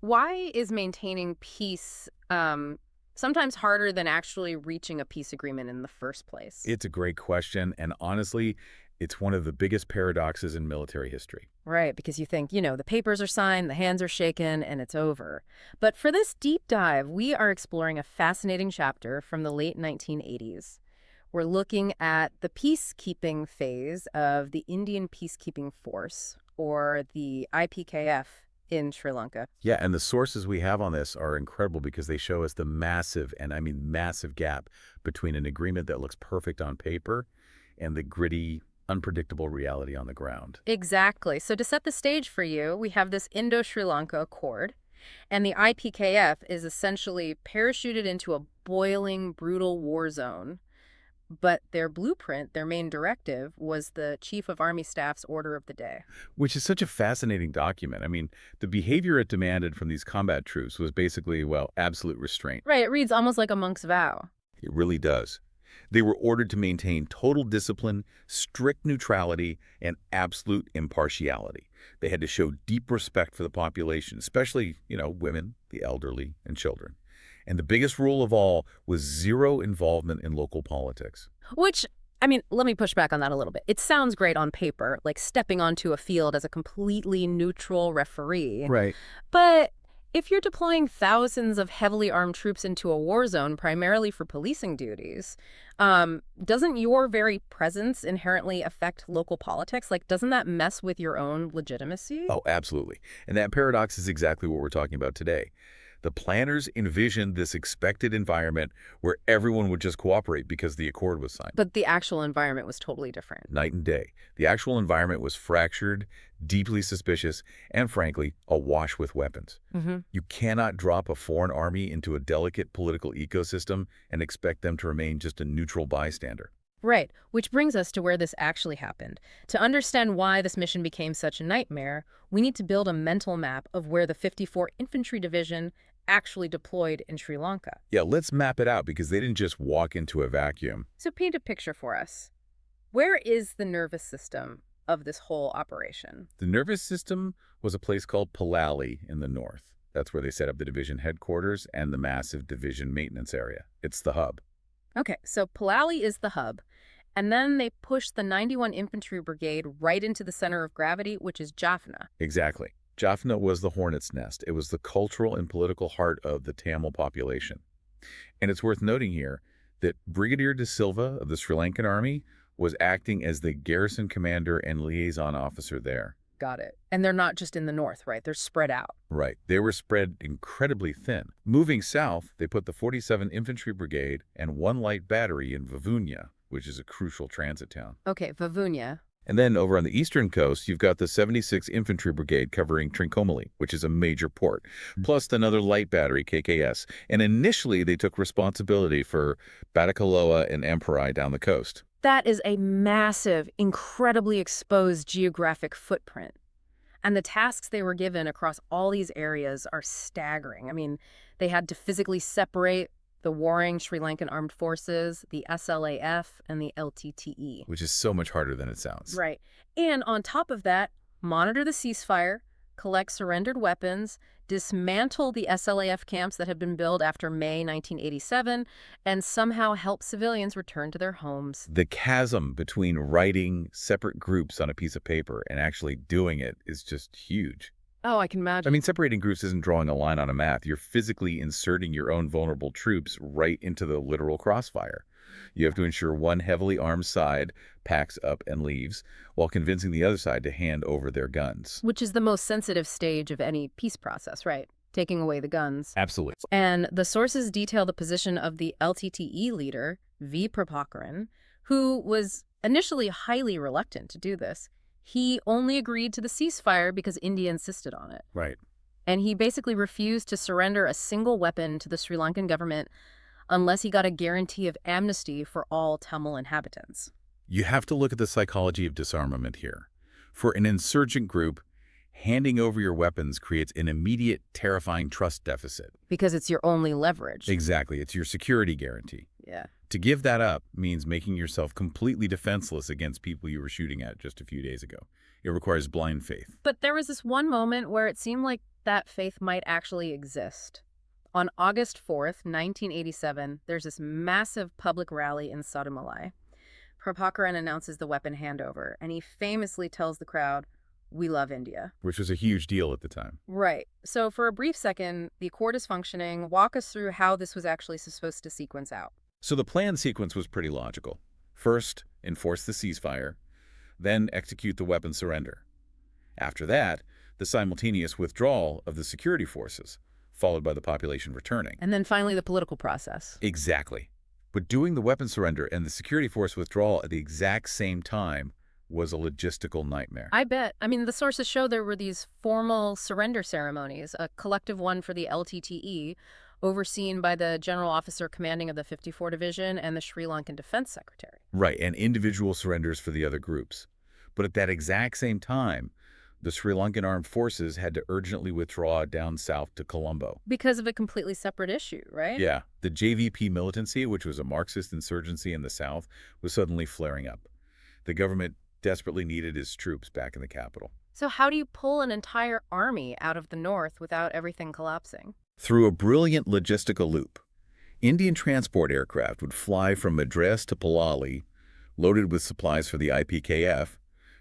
why is maintaining peace sometimes harder than actually reaching a peace agreement in the first place? It's a great question, and honestly, it's one of the biggest paradoxes in military history. Right, because you think, the papers are signed, the hands are shaken, and it's over. But for this deep dive, we are exploring a fascinating chapter from the late 1980s. We're looking at the peacekeeping phase of the Indian Peacekeeping Force, or the IPKF, in Sri Lanka. Yeah, and the sources we have on this are incredible because they show us the massive, and I mean massive gap between an agreement that looks perfect on paper and the gritty, unpredictable reality on the ground. Exactly. So to set the stage for you, we have this Indo-Sri Lanka Accord, and the IPKF is essentially parachuted into a boiling, brutal war zone. But their blueprint, their main directive, was the Chief of Army Staff's order of the day. Which is such a fascinating document. I mean, the behavior it demanded from these combat troops was basically, well, absolute restraint. Right, it reads almost like a monk's vow. It really does. They were ordered to maintain total discipline, strict neutrality, and absolute impartiality. They had to show deep respect for the population, especially, women, the elderly, and children. And the biggest rule of all was zero involvement in local politics. Which, let me push back on that a little bit. It sounds great on paper, like stepping onto a field as a completely neutral referee. Right. But if you're deploying thousands of heavily armed troops into a war zone, primarily for policing duties, doesn't your very presence inherently affect local politics? Like, doesn't that mess with your own legitimacy? Oh, absolutely. And that paradox is exactly what we're talking about today. The planners envisioned this expected environment where everyone would just cooperate because the accord was signed. But the actual environment was totally different. Night and day. The actual environment was fractured, deeply suspicious, and frankly, awash with weapons. You cannot drop a foreign army into a delicate political ecosystem and expect them to remain just a neutral bystander. Right, which brings us to where this actually happened. To understand why this mission became such a nightmare, we need to build a mental map of where the 54th Infantry Division actually deployed in Sri Lanka. Yeah, let's map it out because they didn't just walk into a vacuum. So paint a picture for us. Where is the nervous system of this whole operation? The nervous system was a place called Palali in the north. That's where they set up the division headquarters and the massive division maintenance area. It's the hub. Okay, so Palali is the hub, and then they push the 91 Infantry Brigade right into the center of gravity, which is Jaffna. Exactly. Jaffna was the hornet's nest. It was the cultural and political heart of the Tamil population. And it's worth noting here that Brigadier de Silva of the Sri Lankan Army was acting as the garrison commander and liaison officer there. Got it. And they're not just in the north, right? They're spread out. Right. They were spread incredibly thin. Moving south, they put the 47th Infantry Brigade and one light battery in Vavunia, which is a crucial transit town. Okay, Vavunia. And then over on the eastern coast, you've got the 76th Infantry Brigade covering Trincomalee, which is a major port, plus another light battery, KKS. And initially, they took responsibility for Batticaloa and Emperai down the coast. That is a massive, incredibly exposed geographic footprint. And the tasks they were given across all these areas are staggering. They had to physically separate the warring Sri Lankan Armed Forces, the SLAF, and the LTTE. Which is so much harder than it sounds. Right. And on top of that, monitor the ceasefire, collect surrendered weapons, dismantle the SLAF camps that had been built after May 1987, and somehow help civilians return to their homes. The chasm between writing separate groups on a piece of paper and actually doing it is just huge. Oh, I can imagine. Separating groups isn't drawing a line on a map. You're physically inserting your own vulnerable troops right into the literal crossfire. You have to ensure one heavily armed side packs up and leaves, while convincing the other side to hand over their guns. Which is the most sensitive stage of any peace process, right? Taking away the guns. Absolutely. And the sources detail the position of the LTTE leader, V. Prabhakaran, who was initially highly reluctant to do this. He only agreed to the ceasefire because India insisted on it. Right. And he basically refused to surrender a single weapon to the Sri Lankan government unless he got a guarantee of amnesty for all Tamil inhabitants. You have to look at the psychology of disarmament here. For an insurgent group, handing over your weapons creates an immediate, terrifying trust deficit. Because it's your only leverage. Exactly. It's your security guarantee. Yeah. To give that up means making yourself completely defenseless against people you were shooting at just a few days ago. It requires blind faith. But there was this one moment where it seemed like that faith might actually exist. On August 4th, 1987, there's this massive public rally in Sarumalai. Prabhakaran announces the weapon handover, and he famously tells the crowd, "We love India." Which was a huge deal at the time. Right. So for a brief second, the accord is functioning. Walk us through how this was actually supposed to sequence out. So the planned sequence was pretty logical. First, enforce the ceasefire, then execute the weapon surrender. After that, the simultaneous withdrawal of the security forces, followed by the population returning. And then finally, the political process. Exactly. But doing the weapon surrender and the security force withdrawal at the exact same time was a logistical nightmare. I bet. I mean, the sources show there were these formal surrender ceremonies, a collective one for the LTTE, overseen by the general officer commanding of the 54 Division and the Sri Lankan Defense Secretary. Right, and individual surrenders for the other groups. But at that exact same time, the Sri Lankan armed forces had to urgently withdraw down south to Colombo. Because of a completely separate issue, right? Yeah, the JVP militancy, which was a Marxist insurgency in the south, was suddenly flaring up. The government desperately needed its troops back in the capital. So how do you pull an entire army out of the north without everything collapsing? Through a brilliant logistical loop, Indian transport aircraft would fly from Madras to Palali, loaded with supplies for the IPKF.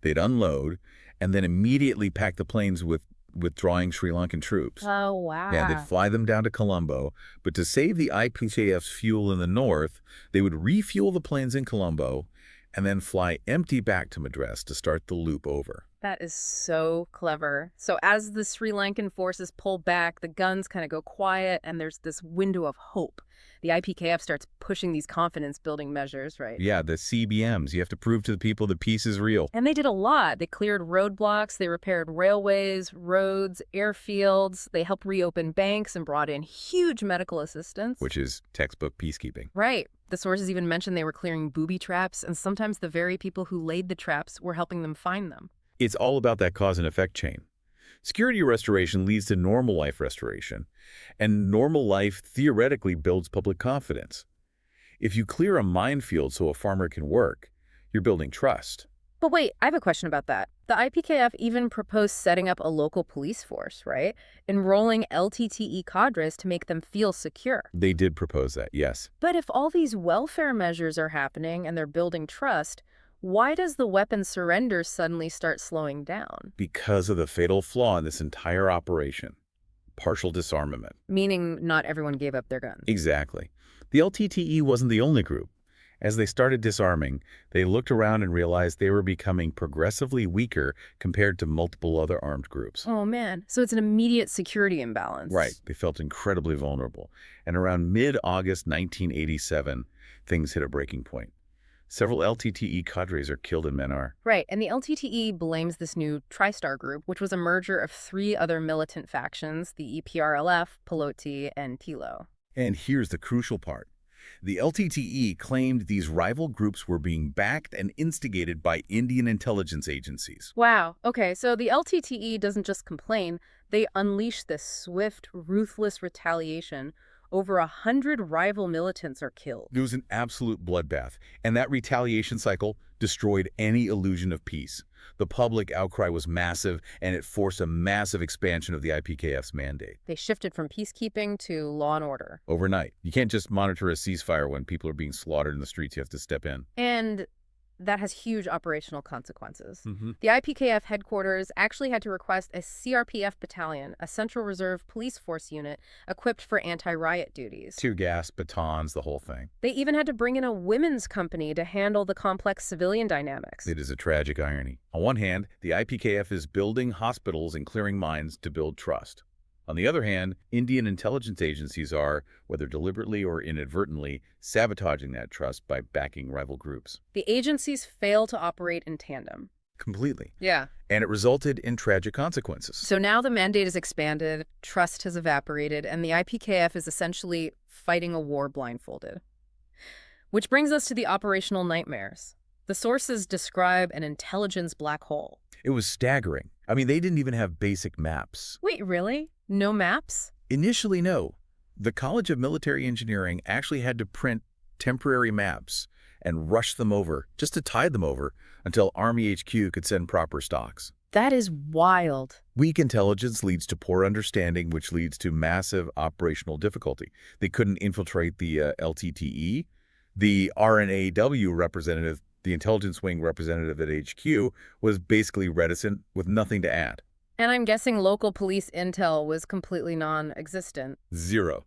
They'd unload, and then immediately pack the planes with withdrawing Sri Lankan troops. Oh, wow. Yeah, they'd fly them down to Colombo, but to save the IPKF's fuel in the north, they would refuel the planes in Colombo and then fly empty back to Madras to start the loop over. That is so clever. So as the Sri Lankan forces pull back, the guns kind of go quiet, and there's this window of hope. The IPKF starts pushing these confidence-building measures, right? Yeah, the CBMs. You have to prove to the people the peace is real. And they did a lot. They cleared roadblocks, they repaired railways, roads, airfields, they helped reopen banks and brought in huge medical assistance. Which is textbook peacekeeping. Right. The sources even mentioned they were clearing booby traps, and sometimes the very people who laid the traps were helping them find them. It's all about that cause and effect chain. Security restoration leads to normal life restoration, and normal life theoretically builds public confidence. If you clear a minefield so a farmer can work, you're building trust. But wait, I have a question about that. The IPKF even proposed setting up a local police force, right? Enrolling LTTE cadres to make them feel secure. They did propose that, yes. But if all these welfare measures are happening and they're building trust, why does the weapon surrender suddenly start slowing down? Because of the fatal flaw in this entire operation, partial disarmament. Meaning not everyone gave up their guns. Exactly. The LTTE wasn't the only group. As they started disarming, they looked around and realized they were becoming progressively weaker compared to multiple other armed groups. Oh, man. So it's an immediate security imbalance. Right. They felt incredibly vulnerable. And around mid-August 1987, things hit a breaking point. Several LTTE cadres are killed in Mannar. Right, and the LTTE blames this new TriStar group, which was a merger of 3 other militant factions, the EPRLF, Paloti, and Tilo. And here's the crucial part. The LTTE claimed these rival groups were being backed and instigated by Indian intelligence agencies. Wow, okay, so the LTTE doesn't just complain, they unleash this swift, ruthless retaliation. Over 100 rival militants are killed. It was an absolute bloodbath, and that retaliation cycle destroyed any illusion of peace. The public outcry was massive, and it forced a massive expansion of the IPKF's mandate. They shifted from peacekeeping to law and order. Overnight. You can't just monitor a ceasefire when people are being slaughtered in the streets. You have to step in. And that has huge operational consequences. Mm-hmm. The IPKF headquarters actually had to request a CRPF battalion, a Central Reserve Police Force unit, equipped for anti-riot duties. Tear gas, batons, the whole thing. They even had to bring in a women's company to handle the complex civilian dynamics. It is a tragic irony. On one hand, the IPKF is building hospitals and clearing mines to build trust. On the other hand, Indian intelligence agencies are, whether deliberately or inadvertently, sabotaging that trust by backing rival groups. The agencies fail to operate in tandem. Completely. Yeah. And it resulted in tragic consequences. So now the mandate is expanded, trust has evaporated, and the IPKF is essentially fighting a war blindfolded. Which brings us to the operational nightmares. The sources describe an intelligence black hole. It was staggering. I mean, they didn't even have basic maps. Wait, really? No maps? Initially, no. The College of Military Engineering actually had to print temporary maps and rush them over, just to tide them over, until Army HQ could send proper stocks. That is wild. Weak intelligence leads to poor understanding, which leads to massive operational difficulty. They couldn't infiltrate the LTTE. The RNAW representative, the intelligence wing representative at HQ, was basically reticent with nothing to add. And I'm guessing local police intel was completely non-existent. Zero.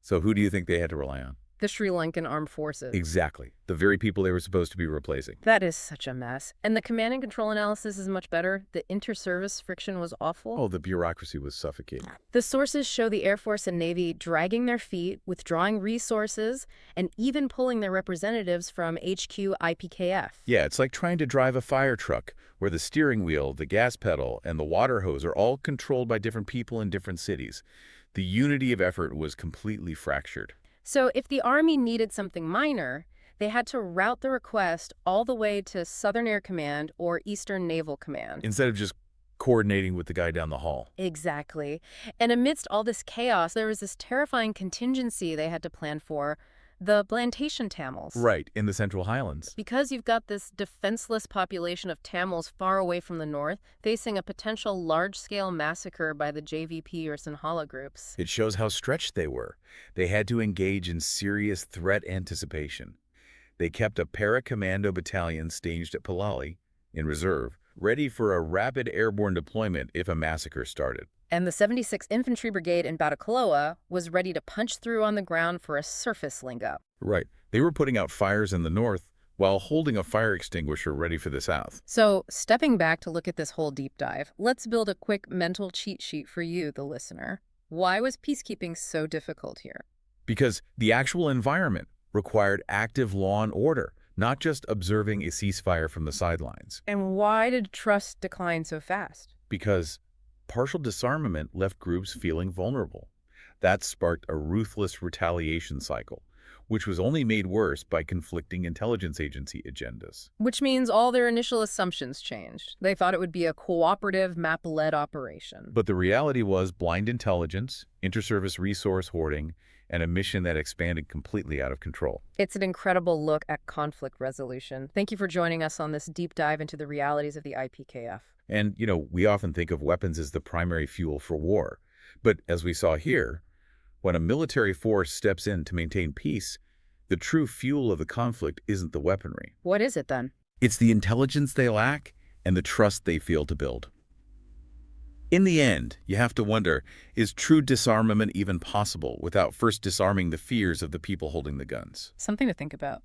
So who do you think they had to rely on? The Sri Lankan Armed Forces. Exactly. The very people they were supposed to be replacing. That is such a mess. And the command and control analysis is much better. The inter-service friction was awful. Oh, the bureaucracy was suffocating. The sources show the Air Force and Navy dragging their feet, withdrawing resources, and even pulling their representatives from HQ IPKF. Yeah, it's like trying to drive a fire truck, where the steering wheel, the gas pedal, and the water hose are all controlled by different people in different cities. The unity of effort was completely fractured. So if the Army needed something minor, they had to route the request all the way to Southern Air Command or Eastern Naval Command. Instead of just coordinating with the guy down the hall. Exactly. And amidst all this chaos, there was this terrifying contingency they had to plan for, the plantation Tamils. Right, in the Central Highlands. Because you've got this defenseless population of Tamils far away from the north, facing a potential large-scale massacre by the JVP or Sinhala groups. It shows how stretched they were. They had to engage in serious threat anticipation. They kept a para-commando battalion staged at Palali, in reserve, ready for a rapid airborne deployment if a massacre started. And the 76th Infantry Brigade in Batacaloa was ready to punch through on the ground for a surface link-up. Right. They were putting out fires in the north while holding a fire extinguisher ready for the south. So, stepping back to look at this whole deep dive, let's build a quick mental cheat sheet for you, the listener. Why was peacekeeping so difficult here? Because the actual environment required active law and order, not just observing a ceasefire from the sidelines. And why did trust decline so fast? Because partial disarmament left groups feeling vulnerable. That sparked a ruthless retaliation cycle, which was only made worse by conflicting intelligence agency agendas. Which means all their initial assumptions changed. They thought it would be a cooperative, map-led operation. But the reality was blind intelligence, inter-service resource hoarding, and a mission that expanded completely out of control. It's an incredible look at conflict resolution. Thank you for joining us on this deep dive into the realities of the IPKF. And, we often think of weapons as the primary fuel for war. But as we saw here, when a military force steps in to maintain peace, the true fuel of the conflict isn't the weaponry. What is it then? It's the intelligence they lack and the trust they fail to build. In the end, you have to wonder, is true disarmament even possible without first disarming the fears of the people holding the guns? Something to think about.